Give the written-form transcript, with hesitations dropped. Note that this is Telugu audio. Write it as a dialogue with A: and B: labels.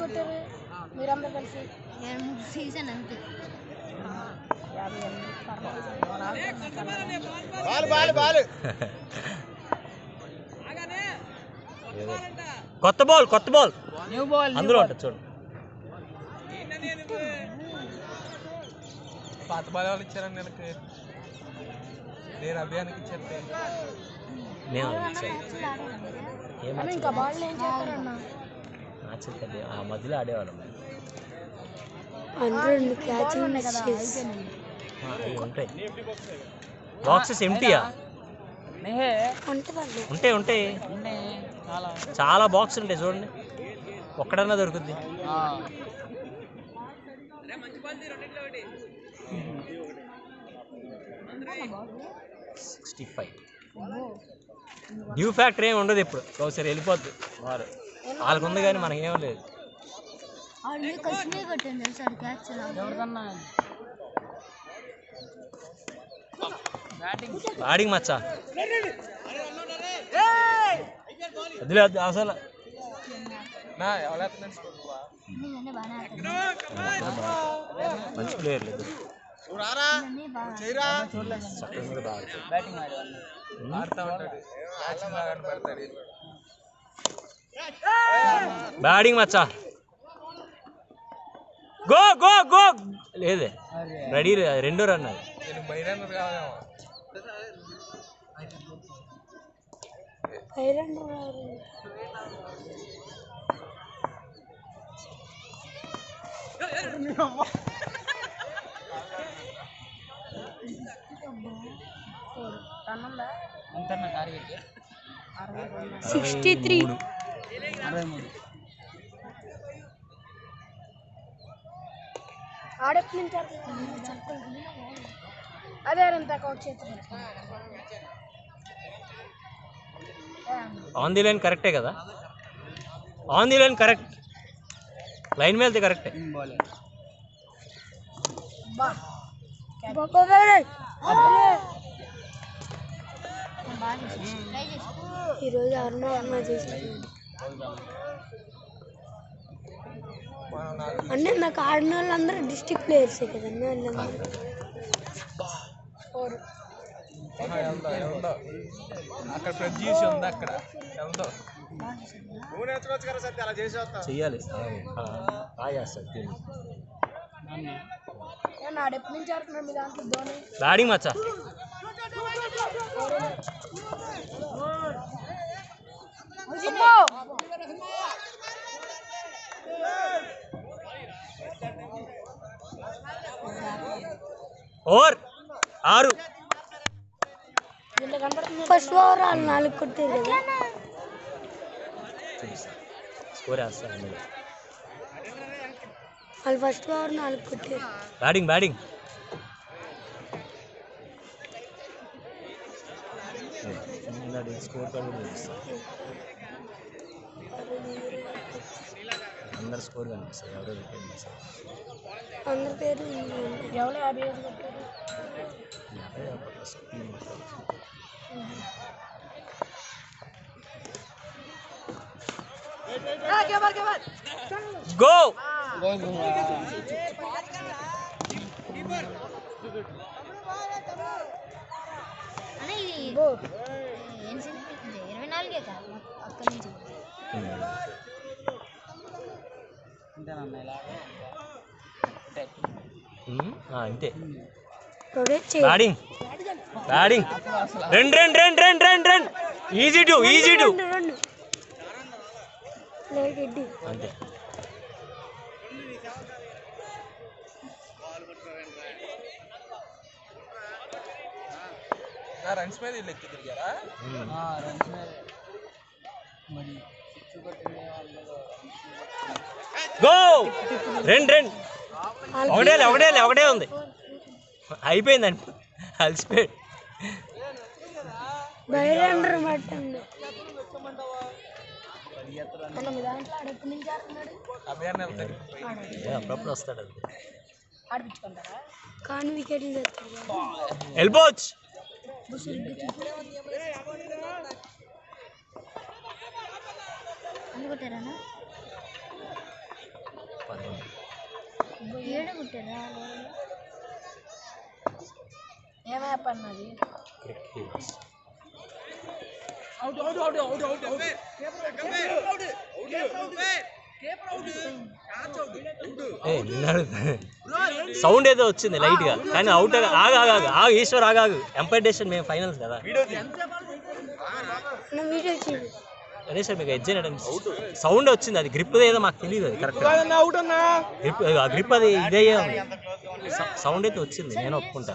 A: కొట్టారు మీరందరూ కలిసి?
B: సీజన్ అంతే.
C: కొత్త బాల్ న్యూ బాల్ అందులో ఉంటుంది చూడు.
D: పాత బాల్ వాళ్ళు ఇచ్చారని నెలకి నేను అభియానికి ఇచ్చారు.
A: ఇంకా బాల్ ఏం చేస్తారన్నా?
C: ఆ మధ్యలో ఆడేవాళ్ళం. ఉంటాయి బాక్సెస్ ఎంటీయా? ఉంటాయి చాలా బాక్స్ ఉంటాయి చూడండి, ఒక్కడన్నా దొరుకుద్ది. 65 డ్యూ ఫ్యాక్టరీ ఏమి ఉండదు ఇప్పుడు, ఒకసారి వెళ్ళిపోద్ది వారు వాళ్ళకు ఉంది కానీ మనకేం లేదు. బ్యాటింగ్ మచ్చా అది లేదు అసలు. మంచి ప్లేయర్ లేదు, బ్యాటింగ్ మచ్చా. గో గో గో లేదే, రెడీ రెండో రన్ అది.
A: అదే
C: ఆన్ ది లైన్ కరెక్టే కదా, on the line correct, line మీద కరెక్టే.
A: ఈరోజు అరుణ చేసి అంటే నాకు ఆడిన వాళ్ళందరూ డిస్ట్రిక్ట్ ప్లేయర్సే కదన్నా.
C: చెయ్యాలి
A: ఎప్పటి నుంచి ఆడుతున్నారు మీ దాంట్లో ధోని?
C: బ్యాటింగ్ మచ్చా. ఓవర్ 6.
A: ఫస్ట్ ఓవర్ వాళ్ళు 4 కొట్టారు కదా,
C: స్కోర్ వేస్తారు
A: వాళ్ళు ఫస్ట్ ఓవర్ 4 కొట్టారు.
C: బ్యాటింగ్ స్కోర్ కార్డు చూపిస్తారు, అందరు స్కోర్ కనిపిస్తారు, ఎవరో వికెట్ తీస్తారు.
A: అందరి పేరు ఎవరు 55 కొట్టారు.
C: గో అంతే. బ్యాటింగ్ రన్ ఈజీ టు అంతే.
D: రన్స్ మీద ఎక్కి తిరిగారా?
C: గో రన్ ఒకటే ఉంది, అయిపోయిందండి అలసిపోయాడు. అప్పుడప్పుడు వస్తాడు అది. ఎల్బోచ్
B: ఆల్రెడీ కుట్టారా
A: ఏం యాప్ అన్నది
C: సౌండ్ ఏదో వచ్చింది లైట్ గా కానీ అవుట్ ఆగు ఈశ్వర్ ఆగాగు ఎంపైర్ డెసిషన్ మేము ఫైనల్స్ కదా అదే సార్ మీకు ఎడ్జ్ సౌండ్ వచ్చింది అది గ్రిప్ ఏదో మాకు తెలియదు అది కరెక్ట్ గ్రిప్ అది ఇదే సౌండ్ అయితే వచ్చింది నేను ఒప్పుకుంటా